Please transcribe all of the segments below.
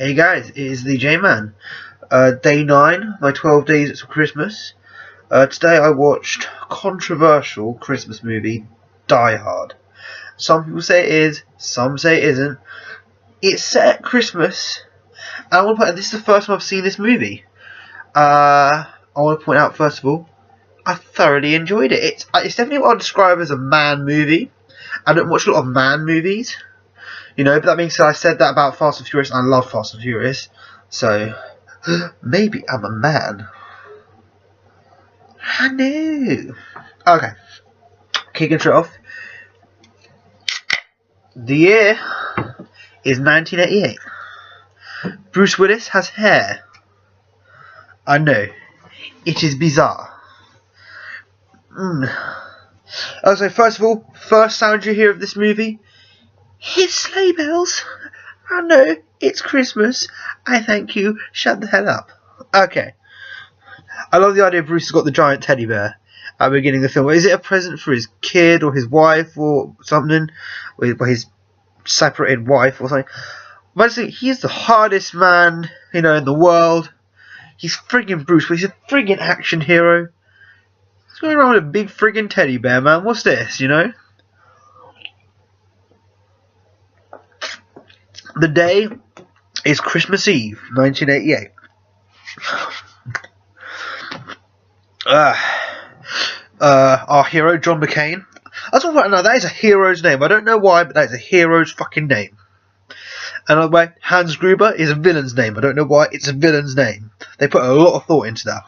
Hey guys, it is the J-Man. Day 9, my 12 days of Christmas. Today I watched a controversial Christmas movie, Die Hard. Some people say it is, some say it isn't. It's set at Christmas, and I want to point out this is the first time I've seen this movie. I want to point out first of all, I thoroughly enjoyed it. It's definitely what I'd describe as a man movie. I don't watch a lot of man movies. But that being said, I said that about Fast and Furious, and I love Fast and Furious, so maybe I'm a man. I know. Okay, kicking it off. The year is 1988. Bruce Willis has hair. I know. It is bizarre. So first of all, first sound you hear of this movie, his sleigh bells. I know, it's Christmas. I thank you. Shut the hell up. Okay. I love the idea Bruce has got the giant teddy bear at the beginning of the film. Is it a present for his kid or his wife or something? Or his separated wife or something? Basically, he's the hardest man, in the world. He's friggin' Bruce, but he's a friggin' action hero. He's going around with a big friggin' teddy bear, man. What's this, The day is Christmas Eve, 1988. Our hero, John McClane. I just want to know, that is a hero's name. I don't know why, but that is a hero's fucking name. Another way, Hans Gruber is a villain's name. I don't know why, it's a villain's name. They put a lot of thought into that.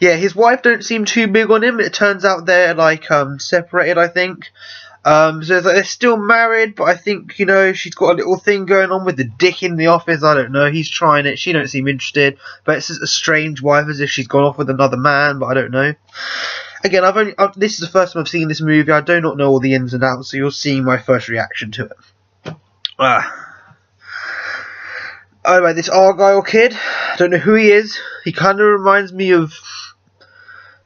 Yeah, his wife don't seem too big on him. It turns out they're separated, I think. So it's they're still married, but I think, she's got a little thing going on with the dick in the office. I don't know. He's trying it. She don't seem interested. But it's just a strange wife, as if she's gone off with another man, but I don't know. Again, this is the first time I've seen this movie. I do not know all the ins and outs, so you're seeing my first reaction to it. Anyway, this Argyle kid, I don't know who he is. He kind of reminds me of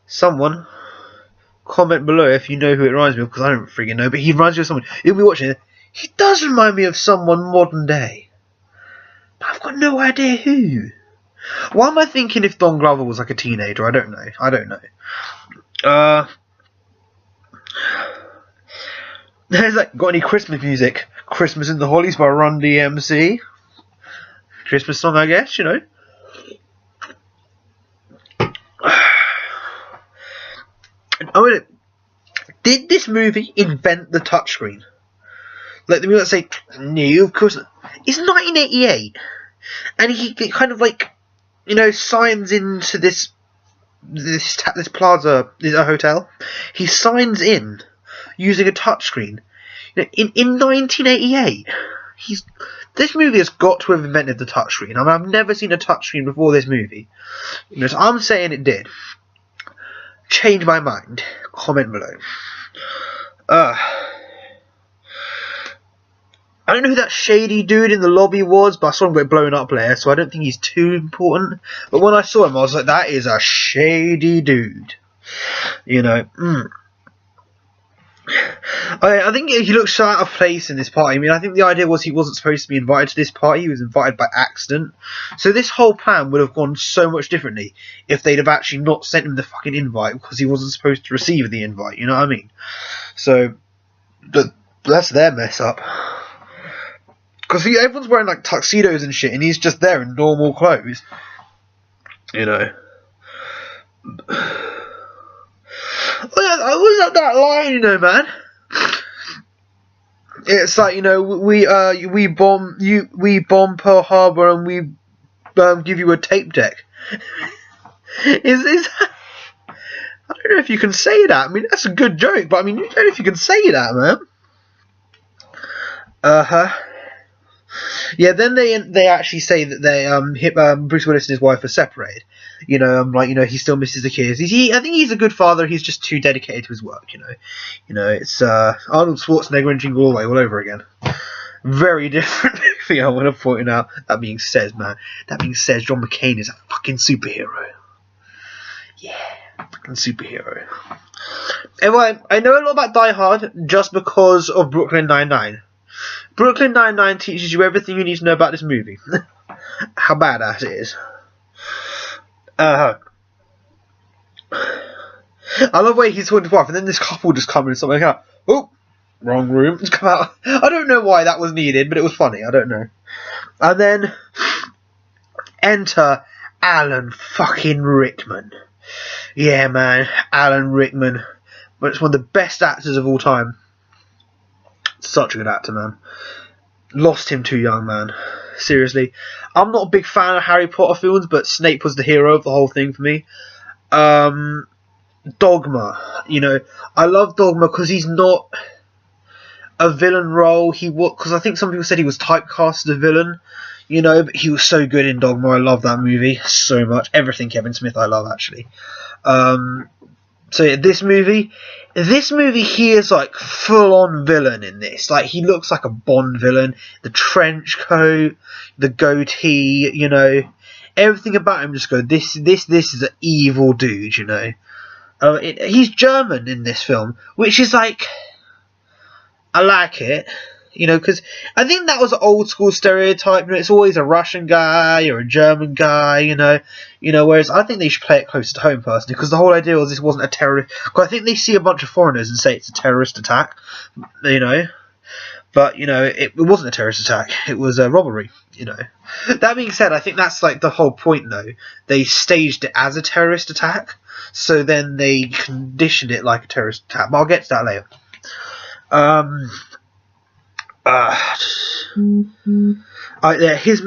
someone. Comment below if you know who it reminds me of, because I don't freaking know, but he reminds me of someone. You'll be watching it. He does remind me of someone modern day, but I've got no idea who. Why am I thinking if Don Glover was like a teenager? I don't know. There's got any Christmas music? Christmas in the Hollies by Run DMC. Christmas song, I guess, Did this movie invent the touchscreen? Let me say, no, of course not. It's 1988, and he kind of signs into this plaza, is a hotel. He signs in using a touchscreen. In 1988, this movie has got to have invented the touchscreen. I mean, I've never seen a touchscreen before this movie. So I'm saying it did. Change my mind. Comment below. I don't know who that shady dude in the lobby was, but I saw him get blown up there, so I don't think he's too important. But when I saw him, I was like, that is a shady dude. I think he looks so out of place in this party. I mean, I think the idea was he wasn't supposed to be invited to this party. He was invited by accident. So this whole plan would have gone so much differently if they'd have actually not sent him the fucking invite, because he wasn't supposed to receive the invite. You know what I mean? So, but that's their mess up. Because everyone's wearing tuxedos and shit, and he's just there in normal clothes. I was at that line, man. It's we bomb Pearl Harbor and we give you a tape deck. I don't know if you can say that. I mean, that's a good joke, but I mean, I don't know if you can say that, man. Yeah, then they actually say that Bruce Willis and his wife are separated. He still misses the kids. I think he's a good father. He's just too dedicated to his work. It's Arnold Schwarzenegger and Jingle All the Way all over again. Very different movie. I want to point out. That being said, John McClane is a fucking superhero. Yeah, fucking superhero. Anyway, I know a lot about Die Hard just because of Brooklyn Nine-Nine. Brooklyn Nine-Nine teaches you everything you need to know about this movie. How badass it is. I love the way he's talking to his wife, and then this couple just come in and something like, oh, wrong room. Come out. I don't know why that was needed, but it was funny. I don't know. And then enter Alan fucking Rickman. Yeah, man, Alan Rickman. But it's one of the best actors of all time. Such a good actor, man. Lost him too young, man. Seriously. I'm not a big fan of Harry Potter films, but Snape was the hero of the whole thing for me. Dogma. You know, I love Dogma because he's not a villain role. Because I think some people said he was typecast as a villain. You know, but he was so good in Dogma. I love that movie so much. Everything Kevin Smith I love, actually. So yeah, this movie, he is like full-on villain in this. Like, he looks like a Bond villain. The trench coat, the goatee, you know, everything about him just go, this is an evil dude, you know. He's German in this film, which is like, I like it. You know, because I think that was an old school stereotype. You know, it's always a Russian guy or a German guy. You know. Whereas I think they should play it closer to home personally, because the whole idea was this wasn't a terrorist. Because I think they see a bunch of foreigners and say it's a terrorist attack. You know, but you know it wasn't a terrorist attack. It was a robbery. You know. That being said, I think that's like the whole point, though. They staged it as a terrorist attack, so then they conditioned it like a terrorist attack. But I'll get to that later. His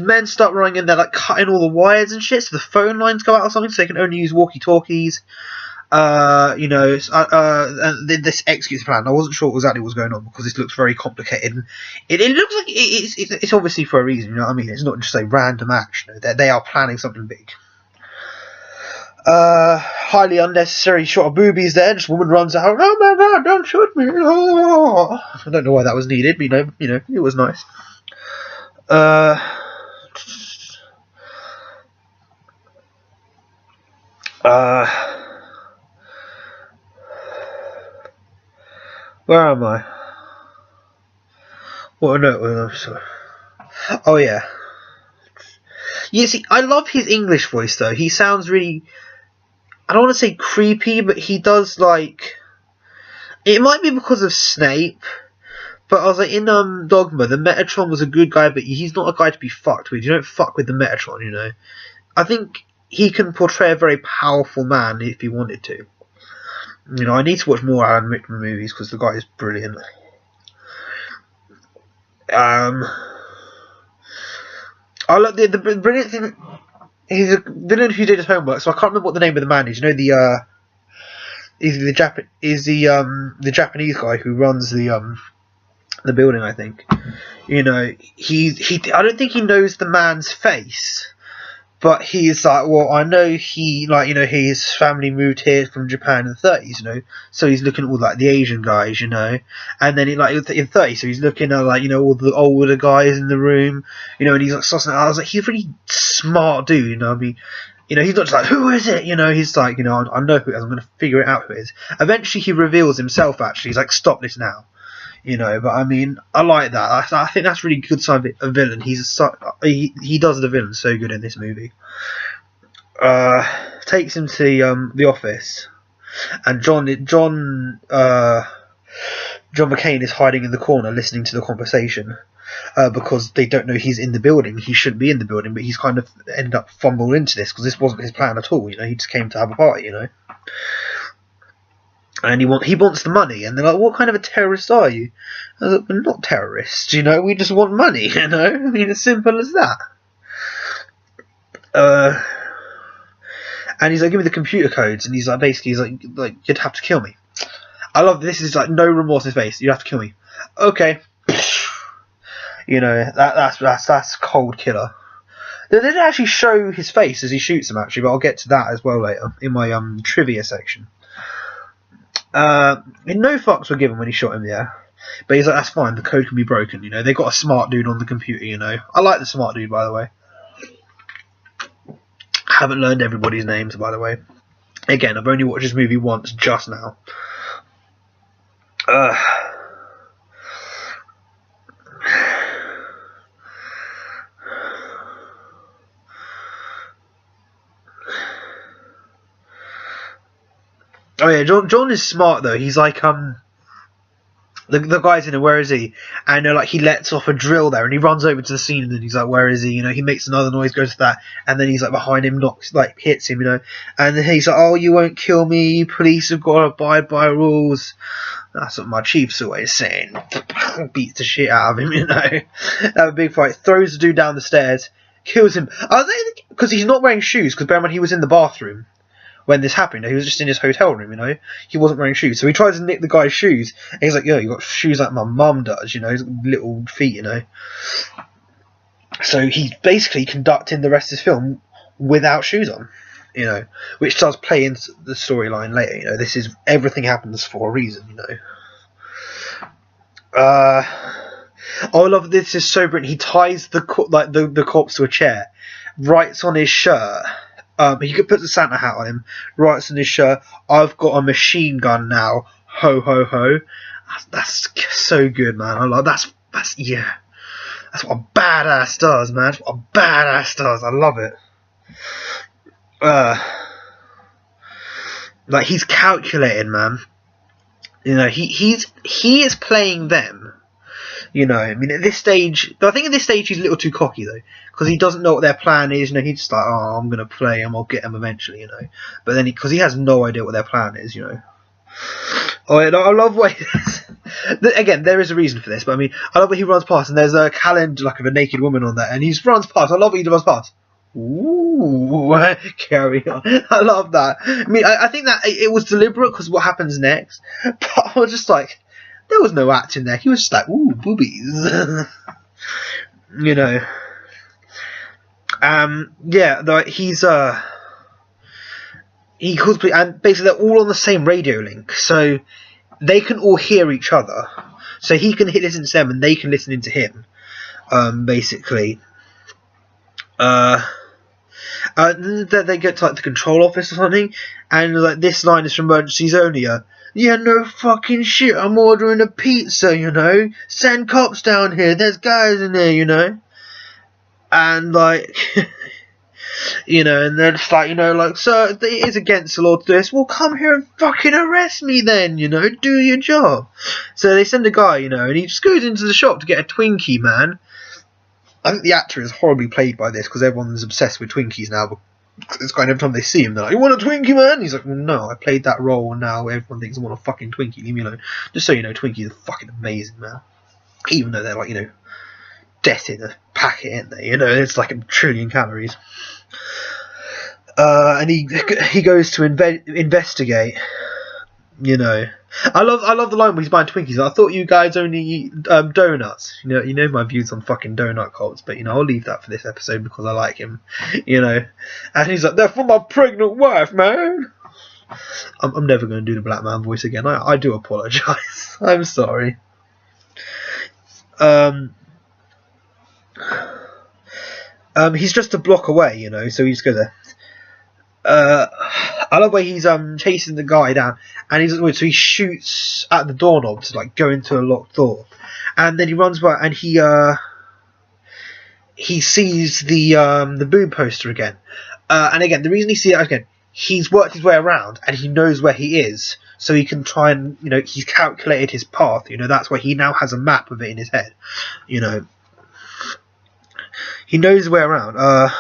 men start running in there, like cutting all the wires and shit, so the phone lines go out or something, so they can only use walkie-talkies. You know, and this executes the plan. I wasn't sure exactly what was going on because this looks very complicated. It looks like it's obviously for a reason. You know what I mean? It's not just a random action. They are planning something big. Highly unnecessary shot of boobies there. Just woman runs out. Oh my god, don't shoot me. Oh. I don't know why that was needed, but you know, it was nice. Where am I? What? No, sorry. Oh yeah. You see, I love his English voice though. He sounds really, I don't want to say creepy, but he does, like, it might be because of Snape, but I was like, in Dogma, the Metatron was a good guy, but he's not a guy to be fucked with. You don't fuck with the Metatron, you know. I think he can portray a very powerful man if he wanted to. You know, I need to watch more Alan Rickman movies because the guy is brilliant. I like the brilliant thing. He's a villain who did his homework, so I can't remember what the name of the man is. You know, the Japanese guy who runs the building, I think. You know, I don't think he knows the man's face, but he's like, well, I know his family moved here from Japan in the 30s, you know, so he's looking at all like the Asian guys, you know, and then in the 30s, so he's looking at like, you know, all the older guys in the room, you know, and he's like sussing out. I was like, he's a really smart dude, you know. I mean, you know, he's not just like, who is it? You know, he's like, you know, I know who it is. I'm going to figure it out who it is. Eventually, he reveals himself. Actually, he's like, stop this now. You know, but I mean, I like that. I think that's really good side of a villain. He does the villain so good in this movie. Takes him to the office, and John McCain is hiding in the corner listening to the conversation because they don't know he's in the building. He shouldn't be in the building, but he's kind of ended up fumbled into this because this wasn't his plan at all. You know, he just came to have a party. You know. And he wants the money, and they're like, "What kind of a terrorist are you?" I was like, "We're not terrorists, you know. We just want money, you know. I mean, as simple as that." And he's like, "Give me the computer codes," and he's like, basically, he's like, "You'd have to kill me." I love this. Is like no remorse in his face. You have to kill me. Okay. You know, that's cold killer. They didn't actually show his face as he shoots him, actually, but I'll get to that as well later in my trivia section. No fucks were given when he shot him there, but he's like, that's fine, the code can be broken, you know. They got a smart dude on the computer, you know. I like the smart dude, by the way. Haven't learned everybody's names, by the way. Again, I've only watched this movie once, just now. Oh yeah, John is smart though. He's like the guy's in it. Where is he? And like he lets off a drill there, and he runs over to the scene, and then he's like, "Where is he?" You know, he makes another noise, goes to that, and then he's like behind him, hits him. You know, and then he's like, "Oh, you won't kill me. Police have got to abide by rules." That's what my chief's always saying. Beats the shit out of him. You know, have a big fight. Throws the dude down the stairs, kills him. Because he's not wearing shoes. Because bear in mind, he was in the bathroom when this happened. He was just in his hotel room, you know. He wasn't wearing shoes. So he tries to nick the guy's shoes. And he's like, yo, you got shoes like my mum does, you know. He's got little feet, you know. So he's basically conducting the rest of his film without shoes on, you know. Which does play into the storyline later, you know. This is, everything happens for a reason, you know. I love this. Is so brilliant. He ties the corpse to a chair, writes on his shirt. He could put the Santa hat on him, writes on his shirt, "I've got a machine gun now, ho ho ho." That's so good, man. I love that's yeah. That's what a badass does, man. That's what a badass does. I love it. Like he's calculated, man. You know, he is playing them. You know, I mean, at this stage, I think at this stage he's a little too cocky though, because he doesn't know what their plan is. You know, he's just like, "Oh, I'm gonna play him. I'll get him eventually." You know, but then because he has no idea what their plan is. You know. Oh, I love what. Again, there is a reason for this, but I mean, I love when he runs past and there's a calendar like of a naked woman on there, and he runs past. I love when he runs past. Ooh, carry on. I love that. I mean, I think that it was deliberate because what happens next, but I was just like, there was no acting there. He was just like, ooh, boobies. You know. Yeah, he calls, and basically they're all on the same radio link, so they can all hear each other. So he can listen to them, and they can listen into him. Basically. They get to like the control office or something, and like this line is from Emergencies Only. Yeah, no fucking shit. I'm ordering a pizza, you know. Send cops down here. There's guys in there, you know. And like, you know, and then it's like, you know, like, "Sir, it is against the law to do this." "Well, come here and fucking arrest me then, you know. Do your job." So they send a guy, you know, and he just goes into the shop to get a Twinkie, man. I think the actor is horribly played by this because everyone's obsessed with Twinkies now. It's kind of every time they see him, they're like, "You want a Twinkie, man?" He's like, "Well, no, I played that role, and now everyone thinks I want a fucking Twinkie. Leave me alone." Just so you know, Twinkies are fucking amazing, man. Even though they're like, you know, death in a packet, aren't they? You know, it's like 1 trillion calories. And he goes to investigate. You know, I love the line where he's buying Twinkies. "I thought you guys only eat donuts." You know my views on fucking donut cults, but you know, I'll leave that for this episode because I like him. You know, and he's like, "They're for my pregnant wife, man." I'm never going to do the black man voice again. I do apologise. I'm sorry. He's just a block away, you know, so he just goes there. I love where he's chasing the guy down, and so he shoots at the doorknob to like go into a locked door, and then he runs by and he sees the boom poster again, and again the reason he sees it again, he's worked his way around and he knows where he is, so he can try and, you know, he's calculated his path. You know, that's why he now has a map of it in his head. You know, he knows his way around.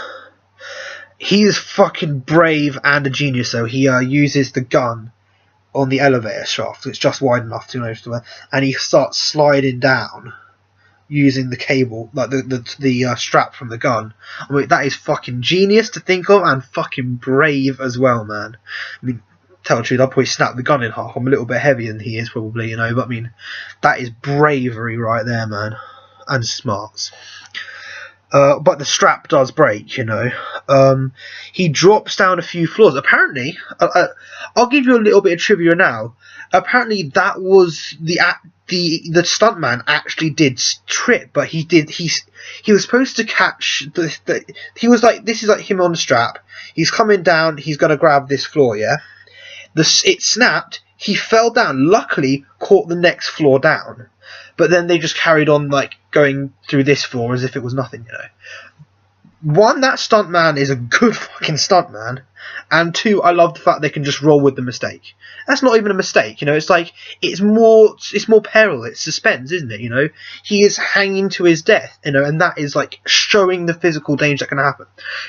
He is fucking brave and a genius, though. He uses the gun on the elevator shaft. It's just wide enough to, you know, and he starts sliding down using the cable, like the strap from the gun. I mean, that is fucking genius to think of, and fucking brave as well, man. I mean, tell the truth, I'll probably snap the gun in half. I'm a little bit heavier than he is, probably, you know, but I mean, that is bravery right there, man, and smarts. But the strap does break, you know. He drops down a few floors. Apparently, I'll give you a little bit of trivia now. Apparently, that was the stuntman actually did trip, but he was supposed to catch he was like, this is like him on the strap. He's coming down. He's gonna grab this floor, yeah. It snapped. He fell down. Luckily, caught the next floor down. But then they just carried on, like, going through this floor as if it was nothing, you know. One, that stuntman is a good fucking stuntman. And 2, I love the fact they can just roll with the mistake. That's not even a mistake, you know. It's like it's more peril, it's suspense, isn't it? You know, he is hanging to his death, you know, and that is like showing the physical danger that can happen,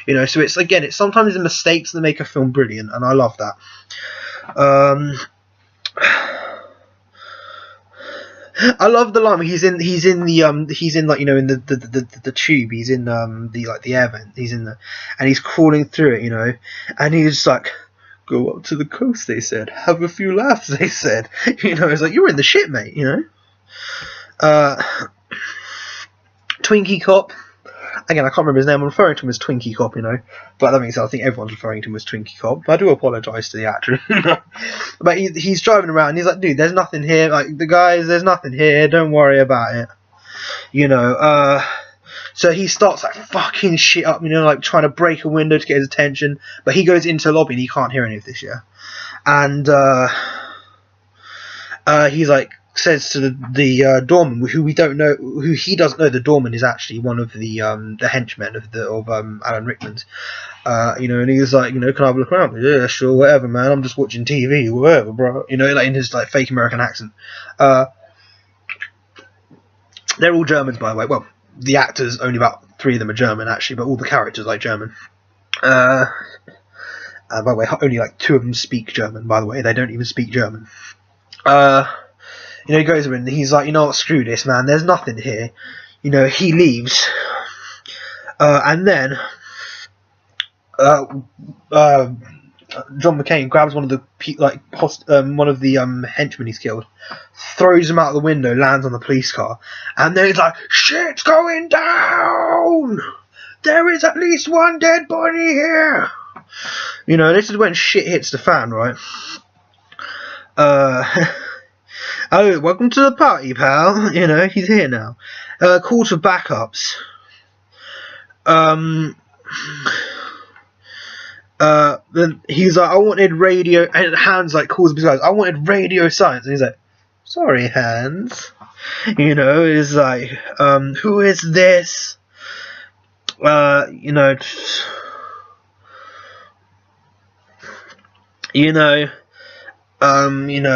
you know. So it's sometimes the mistakes that make a film brilliant, and I love that. I love the line where he's in like, you know, in the tube, he's in the air vent, he's in and he's crawling through it, you know, and he's like, go up to the coast, they said, have a few laughs, they said, you know. It's like, you're in the shit, mate, you know. Twinkie Cop, again, I can't remember his name. I'm referring to him as Twinkie Cop, you know, but that makes sense. I think everyone's referring to him as Twinkie Cop. I do apologise to the actor. But he's driving around and he's like, dude, there's nothing here. Like, the guys, there's nothing here. Don't worry about it. You know, so he starts like fucking shit up, you know, like trying to break a window to get his attention. But he goes into the lobby and he can't hear any of this, yeah. And he's like, says to the doorman, who we don't know, who he doesn't know, the doorman is actually one of the henchmen of Alan Rickman's, you know, and he's like, you know, can I have a look around? Yeah, sure, whatever, man. I'm just watching TV, whatever, bro. You know, like in his like fake American accent. They're all Germans, by the way. Well, the actors, only about 3 of them are German actually, but all the characters are like German. By the way, only like 2 of them speak German. By the way, they don't even speak German. You know, he goes in and he's like, you know what, screw this, man, there's nothing here. You know, he leaves. And then John McClane grabs one of the henchmen he's killed, throws him out the window, lands on the police car, and then he's like, shit's going down! There is at least 1 dead body here! You know, this is when shit hits the fan, right? Oh, welcome to the party, pal. You know, he's here now. Calls for backups. Then he's like, I wanted radio, and Hans like calls him, I wanted radio silence, and he's like, sorry, Hans. You know, it's like, who is this? You know,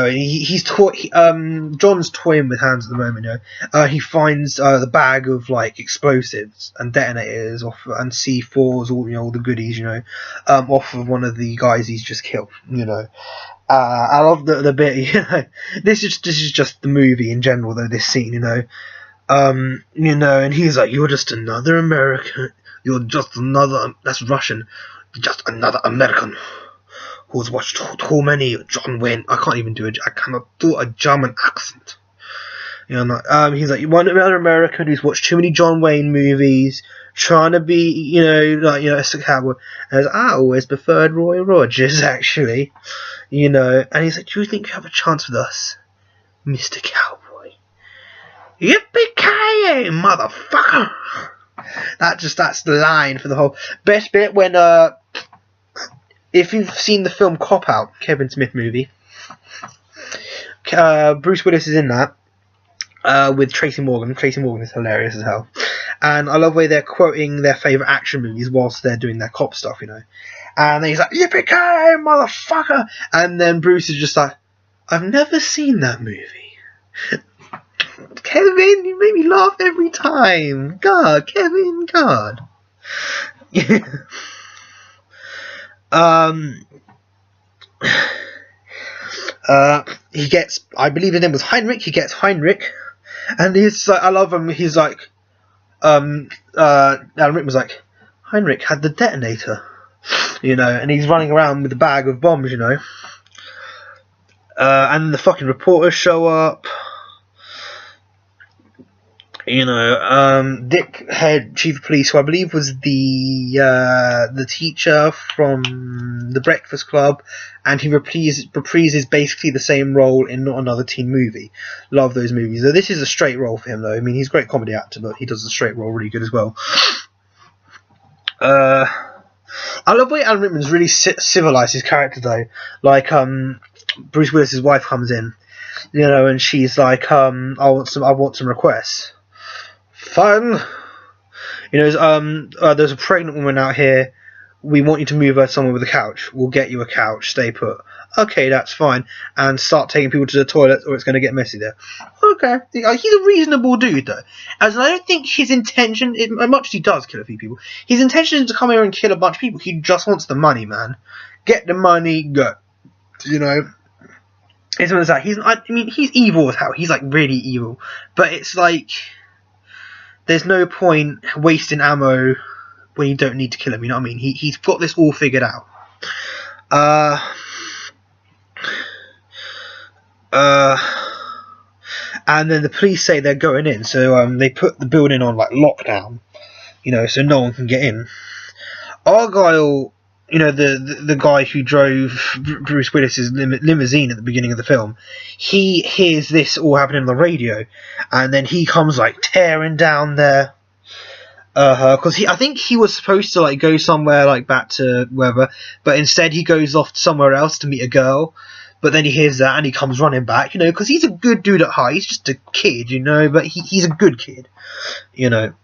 he's John's toying with Hans at the moment. You know, he finds the bag of like explosives and detonators and C4s, all the goodies, you know, off of one of the guys he's just killed. You know, I love the bit. You know, this is just the movie in general, though. This scene, you know, and he's like, you're just another American. You're just another. That's Russian. Just another American who's watched too many John Wayne. I can't even do it. I cannot do a German accent. You know, he's like, one other American who's watched too many John Wayne movies, trying to be, a cowboy. And I always preferred Roy Rogers, actually. You know, and he's like, do you think you have a chance with us, Mr. Cowboy? Yippee-ki-yay, motherfucker! That's the line for the whole best bit when if you've seen the film Cop Out, Kevin Smith movie, Bruce Willis is in that with Tracy Morgan. Tracy Morgan is hilarious as hell, and I love the way they're quoting their favourite action movies whilst they're doing their cop stuff, you know. And then he's like, yippee-ki-yay, motherfucker! And then Bruce is just like, I've never seen that movie. Kevin, you make me laugh every time. God, Kevin, God. He gets, I believe his name was Heinrich. He gets Heinrich, and he's like, I love him. He's like, Alan Rickman was like, Heinrich had the detonator, you know, and he's running around with a bag of bombs, you know. And the fucking reporters show up. You know, Dick, head chief of police, who I believe was the teacher from The Breakfast Club, and he reprises basically the same role in Not Another Teen Movie. Love those movies. So this is a straight role for him, though. I mean, he's a great comedy actor, but he does the straight role really good as well. I love the way Alan Rickman's really civilized his character, though. Like, Bruce Willis's wife comes in, you know, and she's like, I want some requests. Fun. You know, there's a pregnant woman out here we want you to move her somewhere with a couch. We'll get you a couch. Stay put. Okay, that's fine. And start taking people to the toilet, or it's going to get messy there. Okay, he's a reasonable dude though. As I don't think his intention, as much as he does kill a few people, his intention is to come here and kill a bunch of people. He just wants the money, man. Get the money, go. You know. It's what it's like. He's evil as hell. He's like really evil, but it's like there's no point wasting ammo when you don't need to kill him, you know what I mean? He's got this all figured out. And then the police say they're going in, so they put the building on like lockdown, you know, so no one can get in. Argyle, you know, the guy who drove Bruce Willis's limousine at the beginning of the film, he hears this all happening on the radio, and then he comes like tearing down there. Because I think he was supposed to like go somewhere like back to wherever, but instead he goes off somewhere else to meet a girl. But then he hears that and he comes running back, you know, because he's a good dude at heart. He's just a kid, you know, but he's a good kid, you know.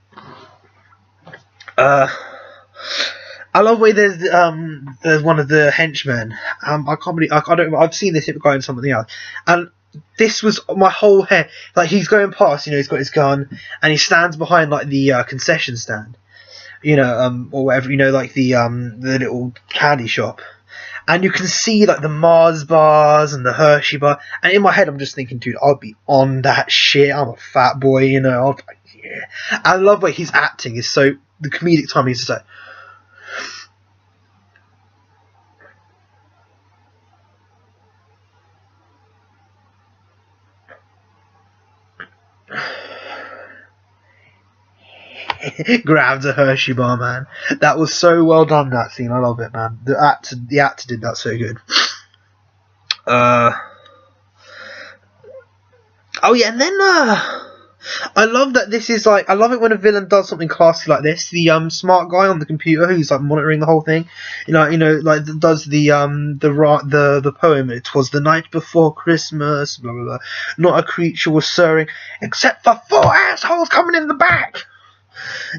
I love the way there's one of the henchmen. I can't believe I've seen this guy in something else, and this was my whole head. Like he's going past, you know, he's got his gun and he stands behind like the concession stand, you know, or whatever, you know, like the little candy shop, and you can see like the Mars bars and the Hershey bar. And in my head, I'm just thinking, dude, I'll be on that shit. I'm a fat boy, you know. Yeah. I love the way he's acting. Is so the comedic timing is just like. Grabs a Hershey bar, man. That was so well done, that scene. I love it, man. The actor did that so good. Oh yeah, and then I love that this is like, I love it when a villain does something classy like this. The smart guy on the computer who's like monitoring the whole thing, you know, like does the poem. It was the night before Christmas, blah blah blah. Not a creature was stirring except for 4 assholes coming in the back.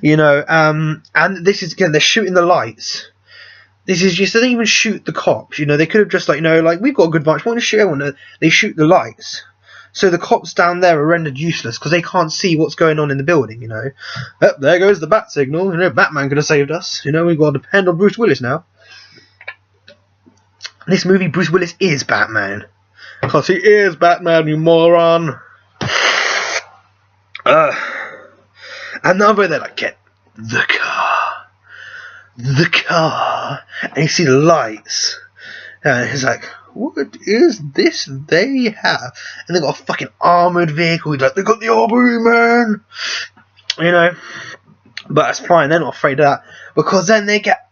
You know, and this is again, they're shooting the lights. This is just, they don't even shoot the cops. You know, they could have just like, you know, like we've got a good bunch. We want to shoot everyone. They shoot the lights. So the cops down there are rendered useless because they can't see what's going on in the building, you know. Oh, there goes the bat signal. You know, Batman could have saved us. You know, we've got to depend on Bruce Willis now. This movie, Bruce Willis is Batman. Because he is Batman, you moron. And the other, they're like, get the car. And you see the lights. And he's like, what is this they have? And they got a fucking armoured vehicle. He's like, they got the Aubrey, man. You know. But that's fine. They're not afraid of that. Because then they get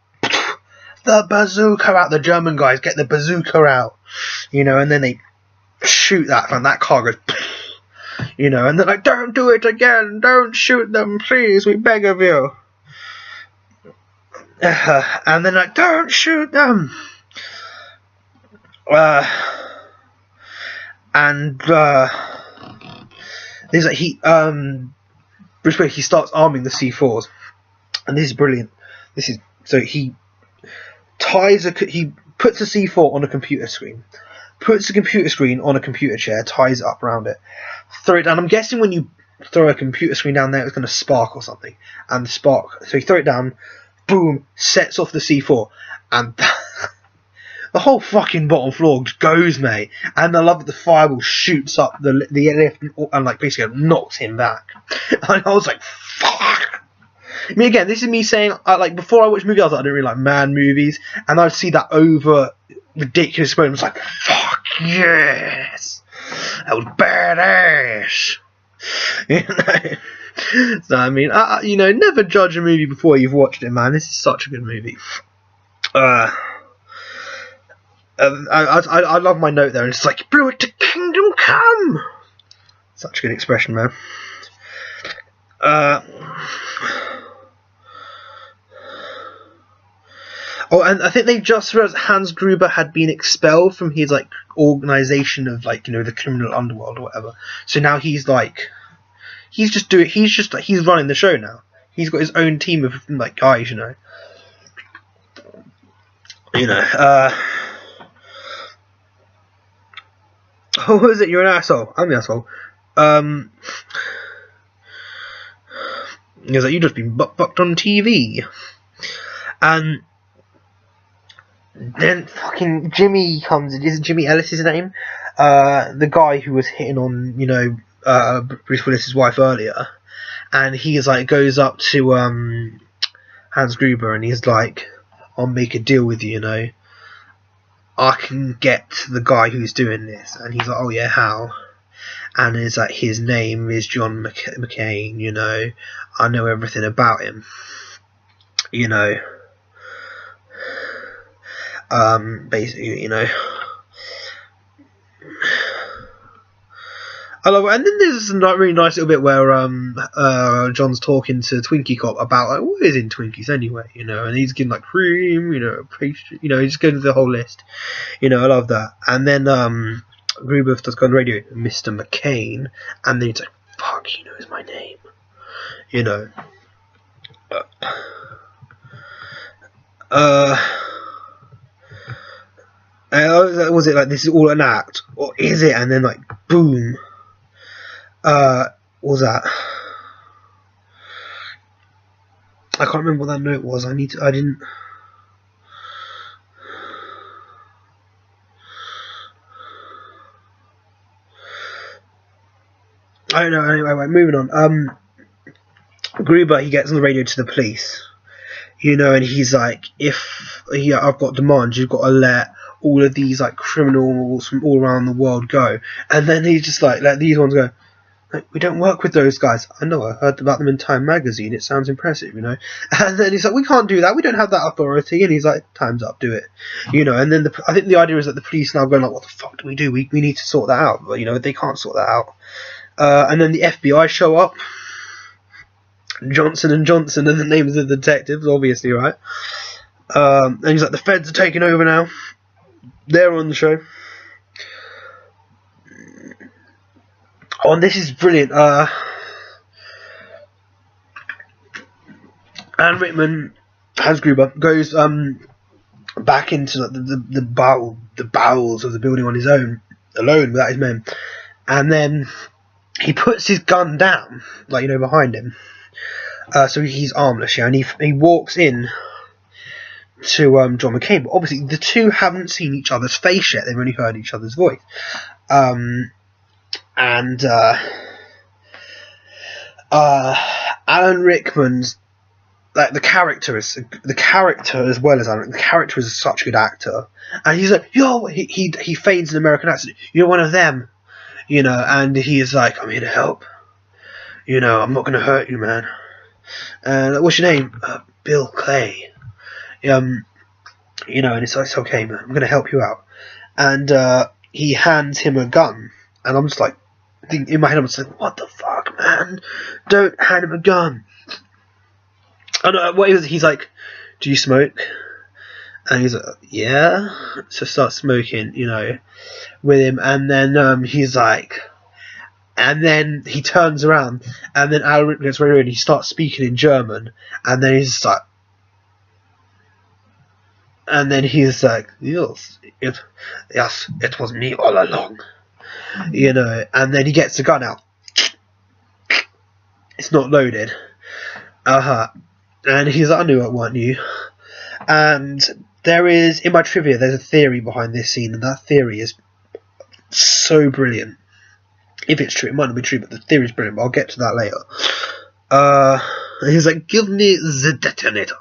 the bazooka out. The German guys get the bazooka out. You know, and then they shoot that. And that car goes... You know, and they're like, don't do it again. Don't shoot them, please. We beg of you. And then like, don't shoot them. There's like Bruce Willis, he starts arming the C4s, and this is brilliant. This is so he puts a C4 on a computer screen, puts the computer screen on a computer chair, ties it up around it, throw it down. I'm guessing when you throw a computer screen down there, it's going to spark or something, and the spark. So you throw it down, boom, sets off the C4, and the whole fucking bottom floor goes, mate. And I love that the fireball shoots up the lift and like basically knocks him back. And I was like, fuck. I mean, again, this is me saying, like, before I watched movies, I was like, I don't really like man movies, and I'd see that over ridiculous moments, like, fuck yes, that was badass. You know. So I mean, you know, never judge a movie before you've watched it, man. This is such a good movie. I love my note there, and it's like, blew it to kingdom come. Such a good expression, man. Oh, and I think they just realized Hans Gruber had been expelled from his like organization of like, you know, the criminal underworld or whatever. So now he's like, he's running the show now. He's got his own team of like guys, you know. You know, what was it? You're an asshole. I'm the asshole. He was like, you just been bucked on TV. And then fucking Jimmy comes. Isn't Jimmy Ellis his name? The guy who was hitting on, you know, Bruce Willis's wife earlier. And he's like, goes up to Hans Gruber and he's like, I'll make a deal with you, you know. I can get the guy who's doing this. And he's like, oh yeah, how? And it's like, his name is John McCain, you know. I know everything about him, you know. Basically, you know. I love it. And then there's a really nice little bit where John's talking to Twinkie Cop about like, what is in Twinkies anyway, you know, and he's getting like cream, you know, pastry, you know, he's going through the whole list, you know. I love that. And then Gruber does go on the radio, Mr. McCain, and then he's like, fuck, he knows my name, you know. Was it like, this is all an act, or is it? And then like, boom. What was that? I can't remember what that note was. I didn't. I don't know. Anyway, moving on. Gruber, he gets on the radio to the police, you know, and he's like, I've got demands, you've got to let all of these like criminals from all around the world go. And then he's just like, let these ones go. Like, we don't work with those guys. I know, I heard about them in Time magazine. It sounds impressive, you know. And then he's like, we can't do that. We don't have that authority. And he's like, time's up, do it, you know. And then I think the idea is that the police now going like, what the fuck do? We need to sort that out. But you know, they can't sort that out. And then the FBI show up. Johnson & Johnson are the names of the detectives, obviously, right? And he's like, the feds are taking over now. They're on the show. Oh, and this is brilliant. Alan Rickman, Hans Gruber, goes back into the bowels of the building on his own, alone without his men, and then he puts his gun down, like, you know, behind him. So he's armless, yeah, and he walks in to John McCain. But obviously, the two haven't seen each other's face yet; they've only heard each other's voice. And Alan Rickman's, like, the character as well as Alan. The character is such a good actor, and he's like, yo, he feigns an American accent. You're one of them, you know, and he's like, I'm here to help. You know, I'm not going to hurt you, man. And what's your name? Bill Clay. You know, and it's like, it's okay, man. I'm going to help you out. And he hands him a gun, and I'm just like, in my head, I'm just like, what the fuck, man? Don't hand him a gun. And what he's like, do you smoke? And he's like, yeah. So start smoking, you know, with him. And then he's like, and then he turns around, and then Alan Rickman gets ready, and he starts speaking in German. And then he's like, yes, it was me all along. You know, and then he gets the gun out. It's not loaded. And he's like, I knew it weren't you. And there is, in my trivia, there's a theory behind this scene, and that theory is so brilliant. If it's true, it might not be true, but the theory is brilliant, but I'll get to that later. And he's like, give me the detonator.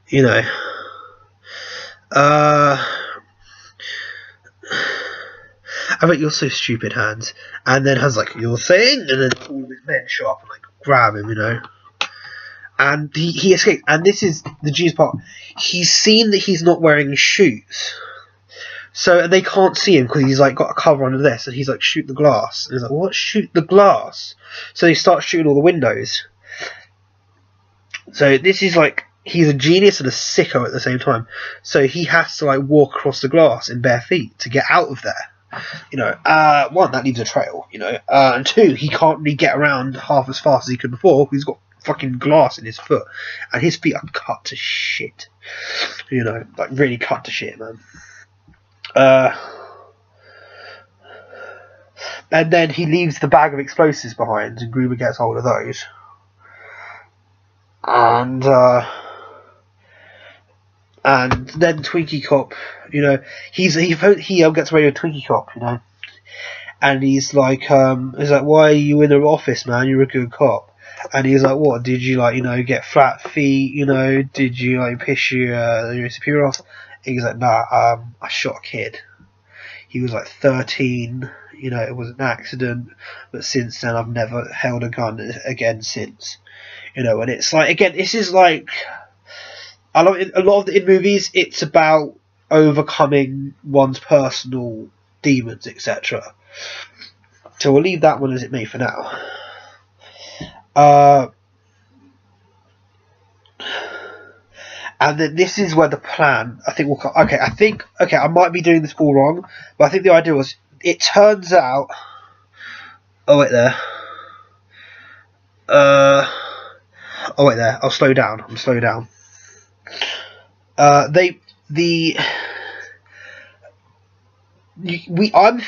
You know. I bet you're so stupid, Hans. And then Hans like, you're saying? And then all of his men show up and like grab him, you know. And he escapes. And this is the genius part. He's seen that he's not wearing shoes. So they can't see him because he's like got a cover under this. And he's like, shoot the glass. And he's like, what? Shoot the glass? So he starts shooting all the windows. So this is like, he's a genius and a sicko at the same time. So he has to like walk across the glass in bare feet to get out of there. You know, one, that leaves a trail, you know, and two, he can't really get around half as fast as he could before. He's got fucking glass in his foot, and his feet are cut to shit. You know, like really cut to shit, man. And then he leaves the bag of explosives behind, and Gruber gets hold of those. And then Twinkie Cop, you know, he gets away with Twinkie Cop, you know, and he's like, why are you in the office, man? You're a good cop. And he's like, what? Did you, like, you know, get flat feet? You know, did you, like, piss your superior off? And he's like, nah, I shot a kid. He was like 13. You know, it was an accident, but since then I've never held a gun again since. You know, and it's like, again, this is like, a lot of in movies, it's about overcoming one's personal demons, etc. So we'll leave that one as it may for now. And then this is where the plan, I think, will come. Okay, I might be doing this all wrong, but I think the idea was, it turns out, oh wait there, I'll slow down, I'm slow down. I'm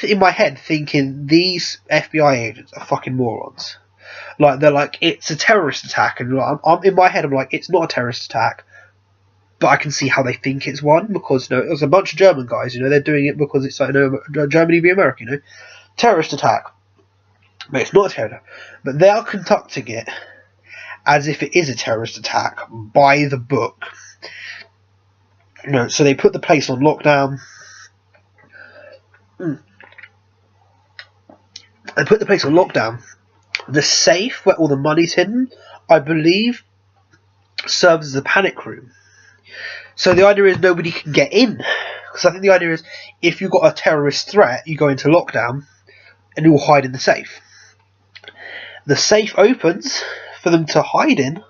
in my head thinking these FBI agents are fucking morons. Like, they're like, it's a terrorist attack, and I'm in my head, I'm like, it's not a terrorist attack, but I can see how they think it's one, because, you know, it was a bunch of German guys, you know, they're doing it because it's like, you know, Germany v America, you know, terrorist attack. But it's not a terrorist attack. But they are conducting it as if it is a terrorist attack by the book. You know, so they put the place on lockdown. They put the place on lockdown. The safe where all the money's hidden, I believe, serves as a panic room. So the idea is nobody can get in. Because I think the idea is, if you've got a terrorist threat, you go into lockdown and you will hide in the safe. The safe opens for them to hide in,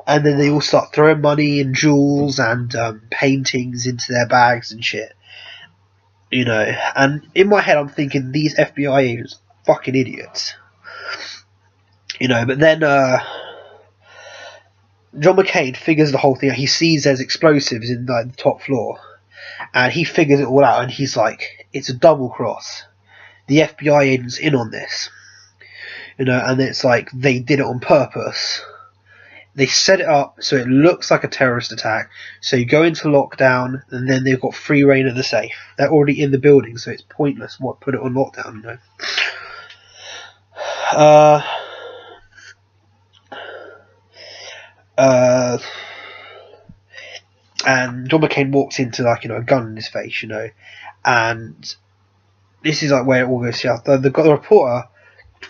and then they all start throwing money and jewels and paintings into their bags and shit. You know, and in my head I'm thinking, these FBI agents are fucking idiots. You know, but then John McClane figures the whole thing out. He sees there's explosives in like the top floor, and he figures it all out, and he's like, it's a double cross. The FBI agents in on this. You know, and it's like, they did it on purpose. They set it up so it looks like a terrorist attack. So you go into lockdown, and then they've got free reign of the safe. They're already in the building, so it's pointless what put it on lockdown, you know. And John McClane walks into, like, you know, a gun in his face, you know, and this is like where it all goes south. The reporter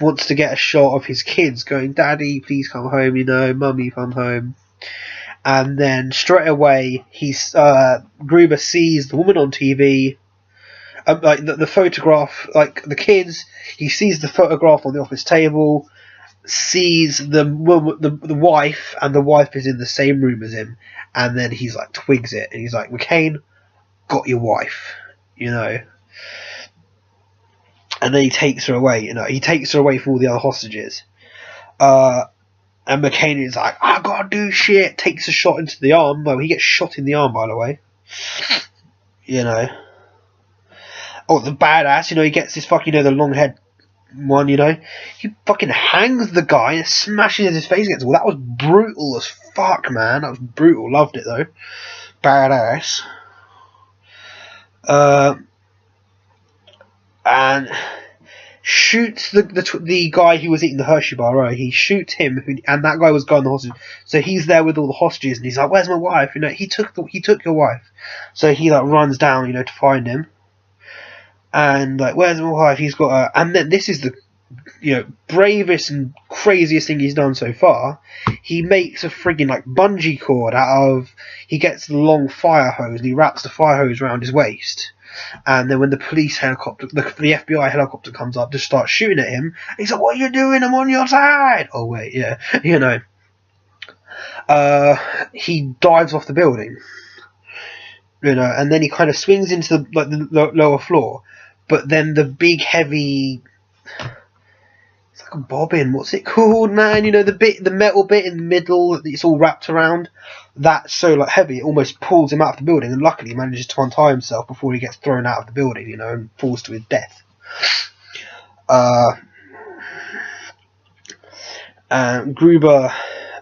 wants to get a shot of his kids going, "Daddy, please come home," you know, "Mummy, come home." And then straight away, Gruber sees the woman on TV, like the photograph, like the kids. He sees the photograph on the office table, sees the woman, the wife, and the wife is in the same room as him. And then he's like, twigs it, and he's like, "McClane, got your wife," you know. And then he takes her away, you know. He takes her away from all the other hostages. And McClane is like, "I gotta do shit." Takes a shot into the arm. Well, he gets shot in the arm, by the way. You know. Oh, the badass, you know, he gets this fucking, you know, the long head one, you know. He fucking hangs the guy and smashes his face against the wall. That was brutal as fuck, man. That was brutal. Loved it, though. Badass. And shoots the guy who was eating the Hershey bar, right? He shoots him, and that guy was guarding the hostage. So he's there with all the hostages, and he's like, "Where's my wife?" You know, he took your wife. So he like runs down, you know, to find him. And like, "Where's my wife?" He's got her. And then this is the, you know, bravest and craziest thing he's done so far. He makes a friggin' like bungee cord out of. He gets the long fire hose and he wraps the fire hose around his waist. And then when the police helicopter, the FBI helicopter comes up to start shooting at him, he's like, "What are you doing? I'm on your side." Oh wait, yeah, you know. He dives off the building, you know, and then he kind of swings into the lower floor. But then the big heavy It's like a bobbin. What's it called, man? You know, the metal bit in the middle that it's all wrapped around. That's so like heavy, it almost pulls him out of the building. And luckily, he manages to untie himself before he gets thrown out of the building. You know, and falls to his death. Gruber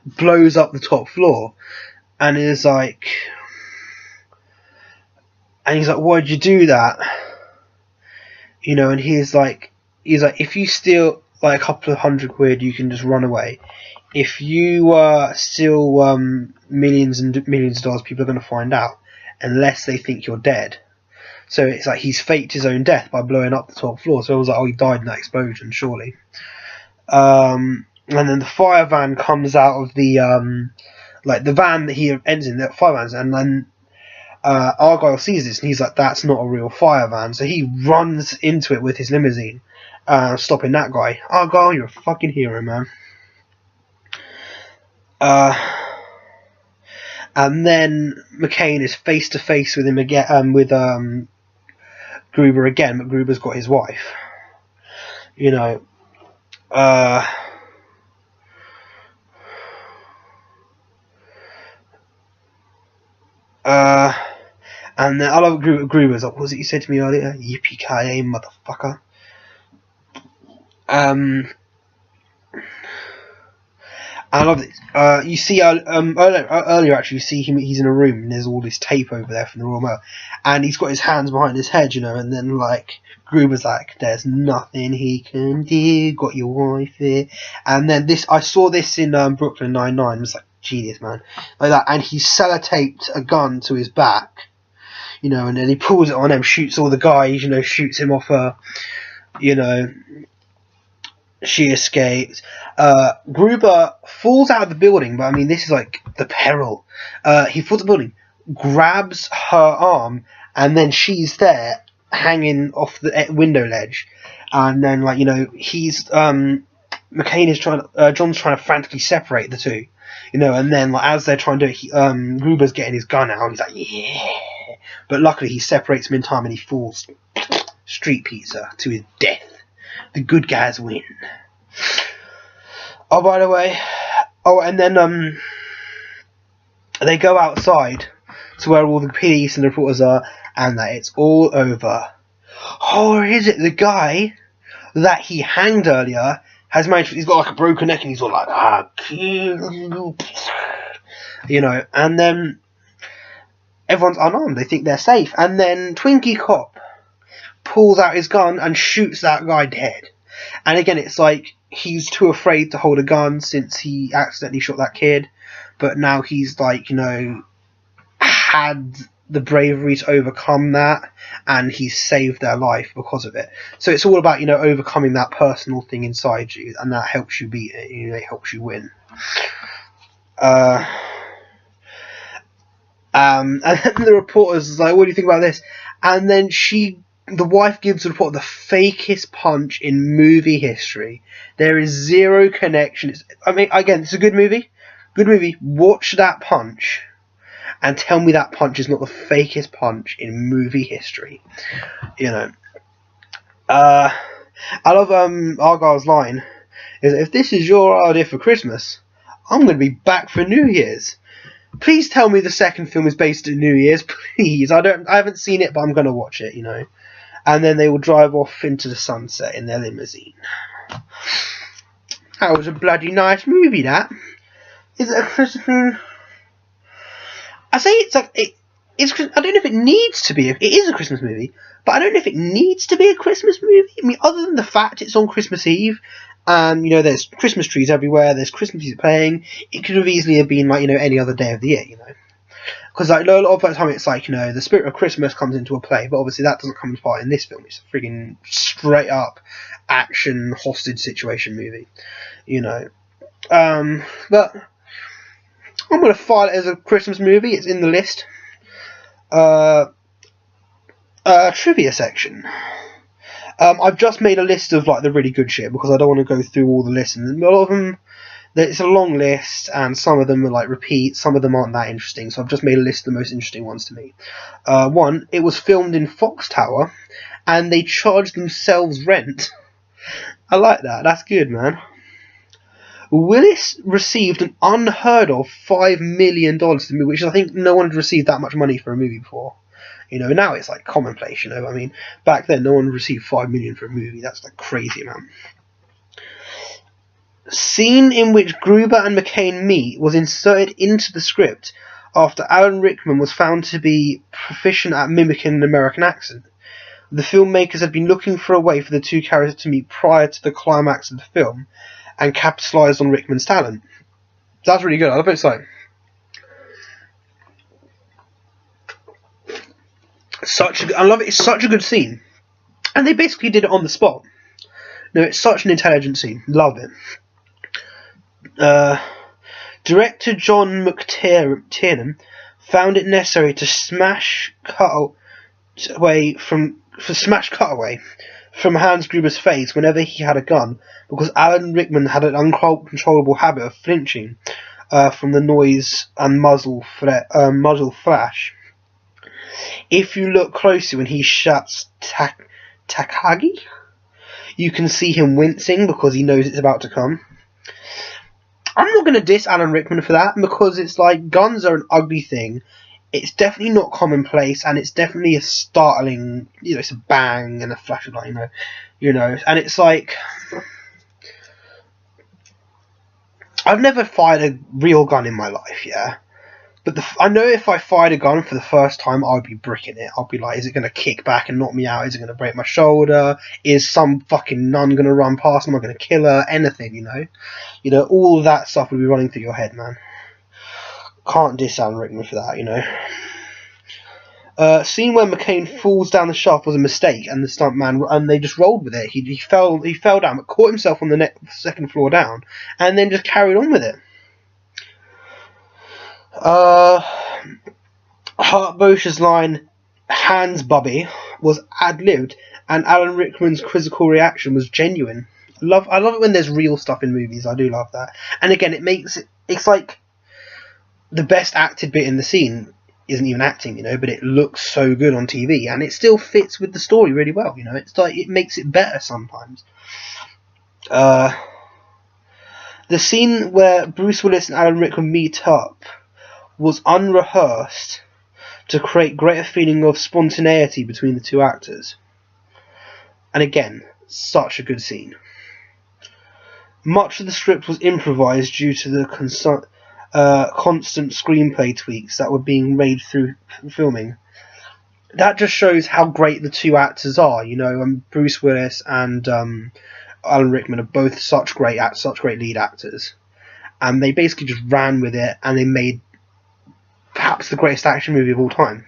blows up the top floor, and is like, he's like, "Why'd you do that?" You know, and he's like, if you steal like a couple of £100, you can just run away. If you steal millions and millions of dollars, people are going to find out, unless they think you're dead. So it's like he's faked his own death by blowing up the top floor. So I was like, oh, he died in that explosion, surely. And then the fire van comes out of the like the van that he ends in, the fire vans, and then Argyle sees this and he's like, that's not a real fire van. So he runs into it with his limousine, stopping that guy. Argyle, you're a fucking hero, man. And then McCain is face to face with him again, with Gruber again, but Gruber's got his wife. You know, and then I love Gruber's like, what was it you said to me earlier? Yippee-ki-yay, motherfucker. I love this. You see, earlier actually, you see him. He's in a room, and there's all this tape over there from the Royal Mail, and he's got his hands behind his head, you know. And then like Gruber's like, "There's nothing he can do. Got your wife here." And then I saw this in Brooklyn Nine-Nine. It was like genius, man, like that. And he sellotaped a gun to his back, you know, and then he pulls it on him, shoots all the guys, you know, shoots him off you know. She escapes. Gruber falls out of the building, but I mean, this is like the peril. He falls out of the building, grabs her arm, and then she's there hanging off the window ledge. And then, like, you know, he's McCain is John's trying to frantically separate the two, you know. And then, like, as they're trying to do it, Gruber's getting his gun out. He's like, yeah, but luckily he separates him in time, and he falls street pizza to his death. The good guys win. Oh, by the way, and then they go outside to where all the police and the reporters are, and that it's all over. Or is it the guy that he hanged earlier has managed? He's got like a broken neck, and he's all like, kill you, you know. And then everyone's unarmed; they think they're safe. And then Twinkie Cop pulls out his gun and shoots that guy dead. And again, it's like he's too afraid to hold a gun since he accidentally shot that kid, but now he's like, you know, had the bravery to overcome that, and he's saved their life because of it. So it's all about, you know, overcoming that personal thing inside you, and that helps you beat it, you know, it helps you win. And then the reporter's like, what do you think about this? And then the wife gives the report the fakest punch in movie history. There is zero connection. I mean, again, it's a good movie. Good movie. Watch that punch and tell me that punch is not the fakest punch in movie history. You know. I love Argyle's line. Is, if this is your idea for Christmas, I'm going to be back for New Year's. Please tell me the second film is based on New Year's, please. I haven't seen it, but I'm going to watch it, you know. And then they will drive off into the sunset in their limousine. That was a bloody nice movie, that. Is it a Christmas movie? I say it's like, it's. I don't know if it needs to be. It is a Christmas movie, but I don't know if it needs to be a Christmas movie. I mean, other than the fact it's on Christmas Eve, and, you know, there's Christmas trees everywhere, there's Christmas music playing, it could have easily have been, like, you know, any other day of the year, you know. Because, like, a lot of the time it's like, you know, the spirit of Christmas comes into a play, but obviously that doesn't come into part in this film. It's a friggin' straight up action hostage situation movie, you know. But I'm going to file it as a Christmas movie. It's in the list. Trivia section. I've just made a list of, like, the really good shit, because I don't want to go through all the lists, and a lot of them, it's a long list, and some of them are like repeats, some of them aren't that interesting, so I've just made a list of the most interesting ones to me. One, it was filmed in Fox Tower, and they charged themselves rent. I like that. That's good, man. Willis received an unheard of $5 million for the movie, which I think no one had received that much money for a movie before. You know, now it's like commonplace, you know. I mean, back then no one received $5 million for a movie. That's like crazy amount. Scene in which Gruber and McCain meet was inserted into the script after Alan Rickman was found to be proficient at mimicking an American accent. The filmmakers had been looking for a way for the two characters to meet prior to the climax of the film, and capitalised on Rickman's talent. That's really good. I love it. It's like I love it. It's such a good scene, and they basically did it on the spot. No, it's such an intelligent scene. Love it. Director John McTiernan found it necessary to smash cutaway from Hans Gruber's face whenever he had a gun, because Alan Rickman had an uncontrollable habit of flinching from the noise and muzzle flash. If you look closely when he shoots Takagi, you can see him wincing because he knows it's about to come. I'm not going to diss Alan Rickman for that, because it's like, guns are an ugly thing. It's definitely not commonplace, and it's definitely a startling, you know, it's a bang and a flash of light, you know, and it's like, I've never fired a real gun in my life, yeah, but I know if I fired a gun for the first time, I'd be bricking it. I'd be like, is it going to kick back and knock me out? Is it going to break my shoulder? Is some fucking nun going to run past? Am I going to kill her? Anything, you know? You know, all that stuff would be running through your head, man. Can't diss Alan Rickman for that, you know. Scene where McCain falls down the shaft was a mistake, and the stuntman, and they just rolled with it. He fell down, but caught himself on the second floor down, and then just carried on with it. Hart Bosch's line, "Hands, Bubby," was ad-libbed, and Alan Rickman's quizzical reaction was genuine. I love it when there's real stuff in movies. I do love that. And again, it's like the best acted bit in the scene isn't even acting, you know, but it looks so good on TV, and it still fits with the story really well, you know. It's like, it makes it better sometimes. The scene where Bruce Willis and Alan Rickman meet up was unrehearsed to create greater feeling of spontaneity between the two actors. And again, such a good scene. Much of the script was improvised due to the constant screenplay tweaks that were being made through filming. That just shows how great the two actors are, you know. Bruce Willis and Alan Rickman are both such great lead actors, and they basically just ran with it, and they made perhaps the greatest action movie of all time,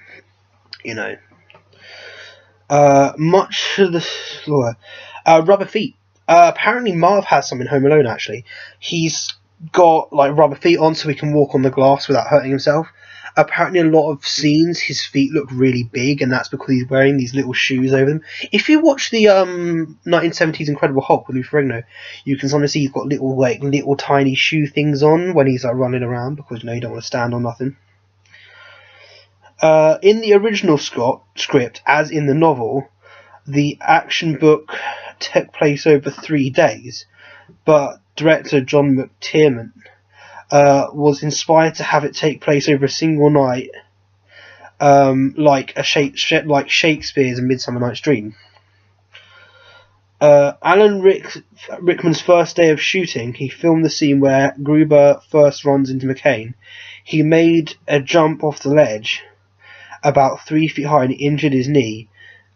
you know. Much of the rubber feet. Apparently Marv has some in Home Alone, actually. He's got like rubber feet on so he can walk on the glass without hurting himself. Apparently a lot of scenes his feet look really big, and that's because he's wearing these little shoes over them. If you watch the 1970s Incredible Hulk with Lou Ferrigno, you can sometimes see he's got little tiny shoe things on when he's like running around, because, you know, you don't want to stand on nothing. In the original script, as in the novel, the action book took place over 3 days, but director John McTiernan was inspired to have it take place over a single night, like Shakespeare's A Midsummer Night's Dream. Alan Rickman's first day of shooting, he filmed the scene where Gruber first runs into McCain. He made a jump off the ledge about 3 feet high and injured his knee.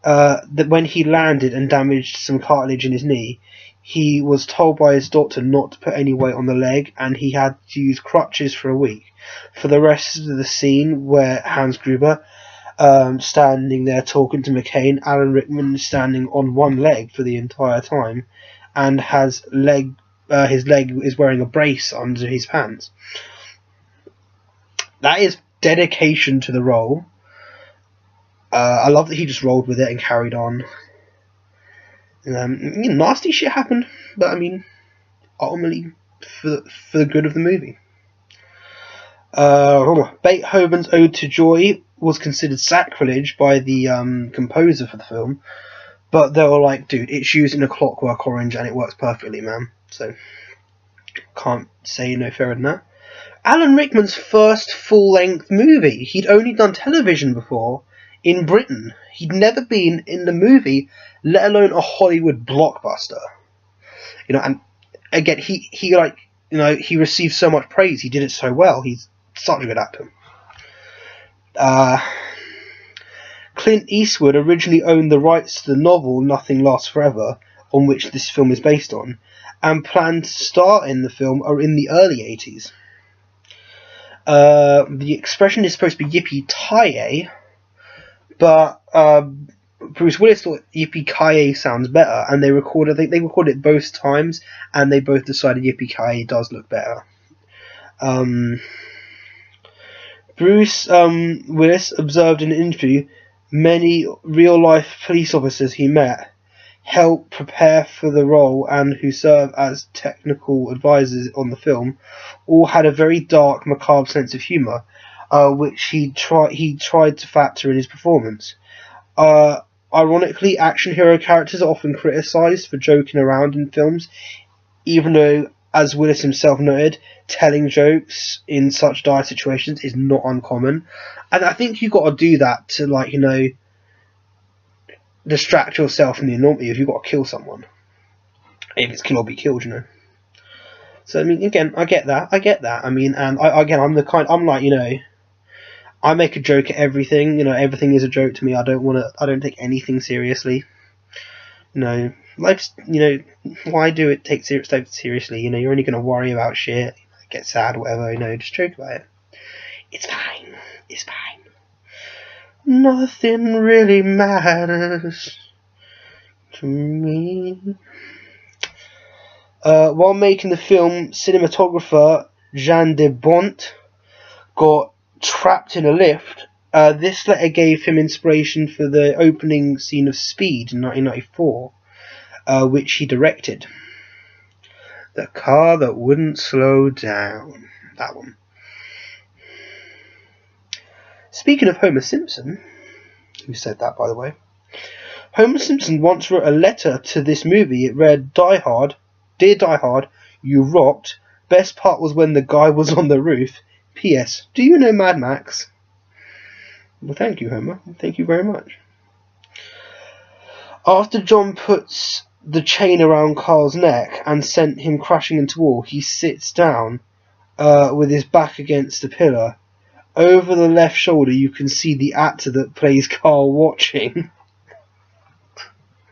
That when he landed and damaged some cartilage in his knee, he was told by his doctor not to put any weight on the leg, and he had to use crutches for a week. For the rest of the scene where Hans Gruber standing there talking to McCain, Alan Rickman is standing on one leg for the entire time, and his leg is wearing a brace under his pants. That is dedication to the role. I love that he just rolled with it and carried on. Nasty shit happened, but I mean, ultimately for the good of the movie. Beethoven's Ode to Joy was considered sacrilege by the composer for the film, But they were like, dude, it's using a Clockwork Orange and it works perfectly, man. So, can't say no fairer than that. Alan Rickman's first full-length movie. He'd only done television before in Britain. He'd never been in the movie, let alone a Hollywood blockbuster. You know, and again, he received so much praise. He did it so well. He's such a good actor. Clint Eastwood originally owned the rights to the novel Nothing Lasts Forever, on which this film is based on, and planned to star in the film in the early 80s. The expression is supposed to be yippee-ki-yay, but Bruce Willis thought yippee-ki-yay sounds better, and they recorded it both times, and they both decided yippee-ki-yay does look better. Bruce Willis observed in an interview, many real-life police officers he met helped prepare for the role and who serve as technical advisors on the film all had a very dark, macabre sense of humour, which he tried to factor in his performance. Ironically, action hero characters are often criticised for joking around in films, even though, as Willis himself noted, telling jokes in such dire situations is not uncommon. And I think you've got to do that to, distract yourself from the enormity if you've got to kill someone. If it's kill or be killed, So, I mean, again, I get that. I mean, and I make a joke at everything. Everything is a joke to me. I don't take anything seriously. Life's, why do it take stuff seriously? You're only going to worry about shit, get sad, whatever, just joke about it. It's fine. Nothing really matters to me. While making the film, cinematographer Jean de Bont got trapped in a lift. This letter gave him inspiration for the opening scene of Speed in 1994, which he directed. The car that wouldn't slow down. That one. Speaking of Homer Simpson, who said that, by the way, Homer Simpson once wrote a letter to this movie. It read, Dear Die Hard, you rocked. Best part was when the guy was on the roof. P.S. Do you know Mad Max? Well, thank you, Homer. Thank you very much. After John puts the chain around Carl's neck and sent him crashing into a wall, he sits down with his back against a pillar. Over the left shoulder, you can see the actor that plays Carl watching.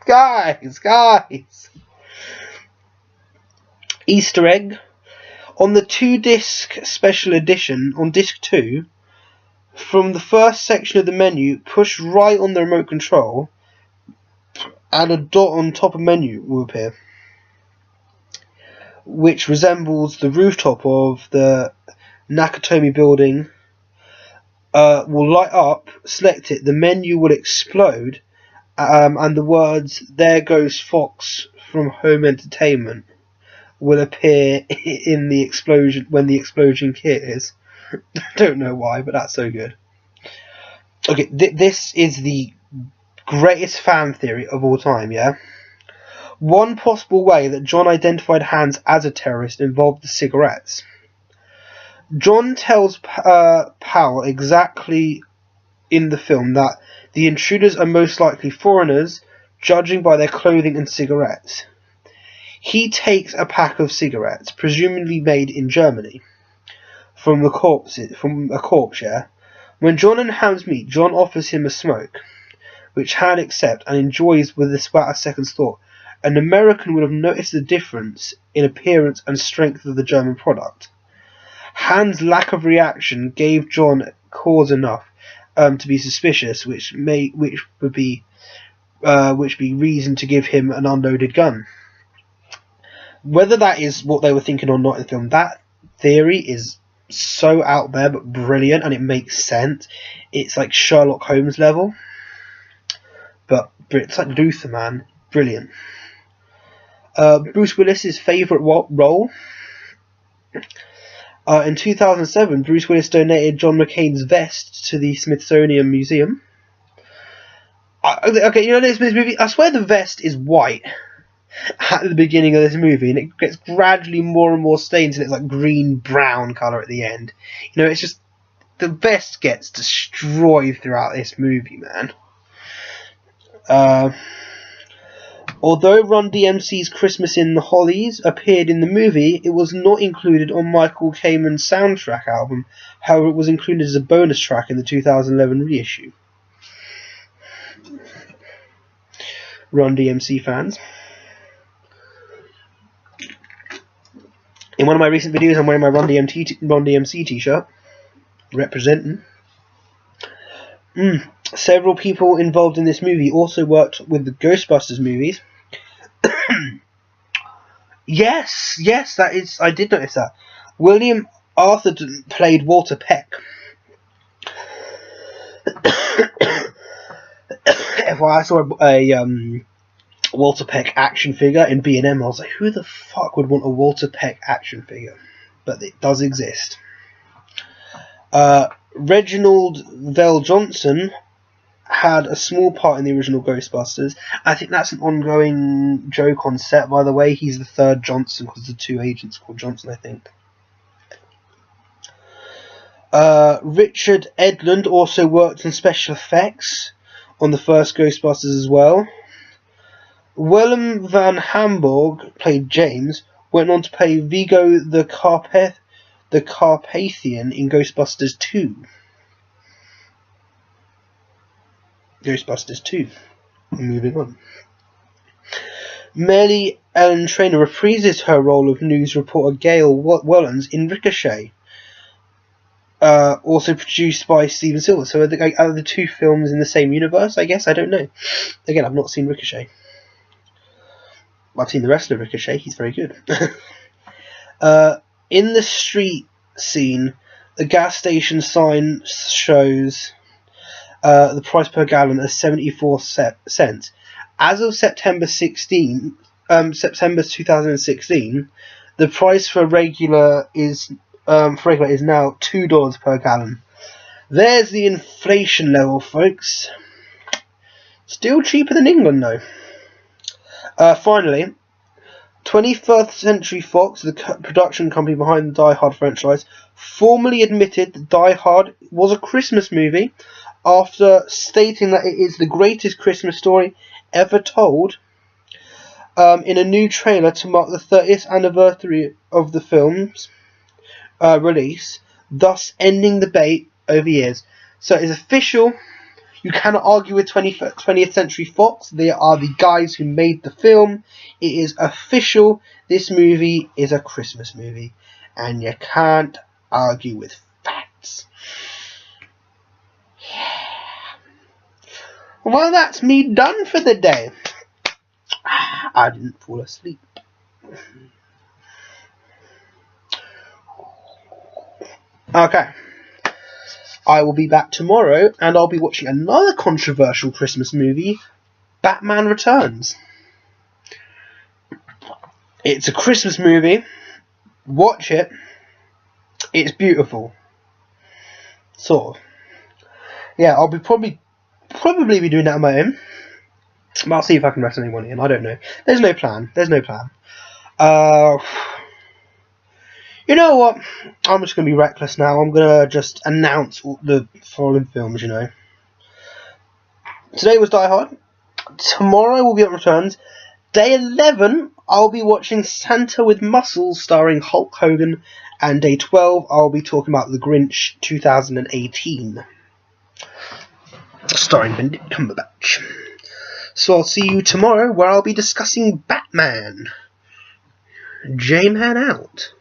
Guys! Easter egg. On the 2-disc special edition, on disc 2, from the first section of the menu, push right on the remote control, and a dot on top of menu will appear, which resembles the rooftop of the Nakatomi building. Will light up, select it, the menu will explode, and the words "There goes Fox from Home Entertainment" will appear in the explosion when the explosion occurs. I don't know why, but that's so good. Okay, this is the greatest fan theory of all time, yeah? One possible way that John identified Hans as a terrorist involved the cigarettes. John tells Powell exactly in the film that the intruders are most likely foreigners, judging by their clothing and cigarettes. He takes a pack of cigarettes, presumably made in Germany, from a corpse, yeah? When John and Hans meet, John offers him a smoke, which Hans accepts and enjoys with a second's thought. An American would have noticed the difference in appearance and strength of the German product. Hans' lack of reaction gave John cause enough to be suspicious, which would be reason to give him an unloaded gun. Whether that is what they were thinking or not in the film, that theory is so out there but brilliant, and it makes sense. It's like Sherlock Holmes level, but it's like Luther, man, brilliant. Bruce Willis's favourite role. In 2007, Bruce Willis donated John McCain's vest to the Smithsonian Museum. Okay, you know this movie? I swear the vest is white at the beginning of this movie, and it gets gradually more and more stains, and it's like green-brown colour at the end. You know, it's just... the vest gets destroyed throughout this movie, man. Although Run DMC's Christmas in the Hollies appeared in the movie, it was not included on Michael Kamen's soundtrack album. However, it was included as a bonus track in the 2011 reissue. Run DMC fans. In one of my recent videos, I'm wearing my Run DMC t-shirt. Representing. Several people involved in this movie also worked with the Ghostbusters movies. Yes, that is. I did notice that. William Arthurton played Walter Peck. I saw a Walter Peck action figure in B&M. I was like, who the fuck would want a Walter Peck action figure? But it does exist. Reginald VelJohnson had a small part in the original Ghostbusters. I think that's an ongoing joke on set, by the way. He's the third Johnson because the two agents called Johnson, I think. Richard Edlund also worked on special effects on the first Ghostbusters as well. Willem van Hamburg played James, went on to play Vigo the Carpathian in Ghostbusters 2. Ghostbusters 2. Moving on. Mary Ellen Trainor reprises her role of news reporter Gail Wellens in Ricochet. Also produced by Steven Silver. So are the two films in the same universe, I guess? I don't know. Again, I've not seen Ricochet. I've seen the rest of Ricochet. He's very good. In the street scene, the gas station sign shows the price per gallon as 74 cents. As of September 2016, the price for regular is now $2 per gallon. There's the inflation level, folks. Still cheaper than England, though. Finally, 21st Century Fox, the production company behind the Die Hard franchise, formally admitted that Die Hard was a Christmas movie after stating that it is the greatest Christmas story ever told in a new trailer to mark the 30th anniversary of the film's release, thus ending the debate over years. So it is official. You cannot argue with 20th Century Fox. They are the guys who made the film. It is official. This movie is a Christmas movie. And you can't argue with facts. Yeah. Well, that's me done for the day. I didn't fall asleep. Okay. I will be back tomorrow, and I'll be watching another controversial Christmas movie, Batman Returns. It's a Christmas movie. Watch it. It's beautiful. Sort of. Yeah, I'll be probably be doing that on my own. But I'll see if I can wrestle anyone in. I don't know. There's no plan. You know what? I'm just going to be reckless now. I'm going to just announce the following films, you know. Today was Die Hard. Tomorrow will be on Returns. Day 11, I'll be watching Santa with Muscles starring Hulk Hogan. And day 12, I'll be talking about The Grinch 2018. Starring Benedict Cumberbatch. So I'll see you tomorrow where I'll be discussing Batman. J-Man out.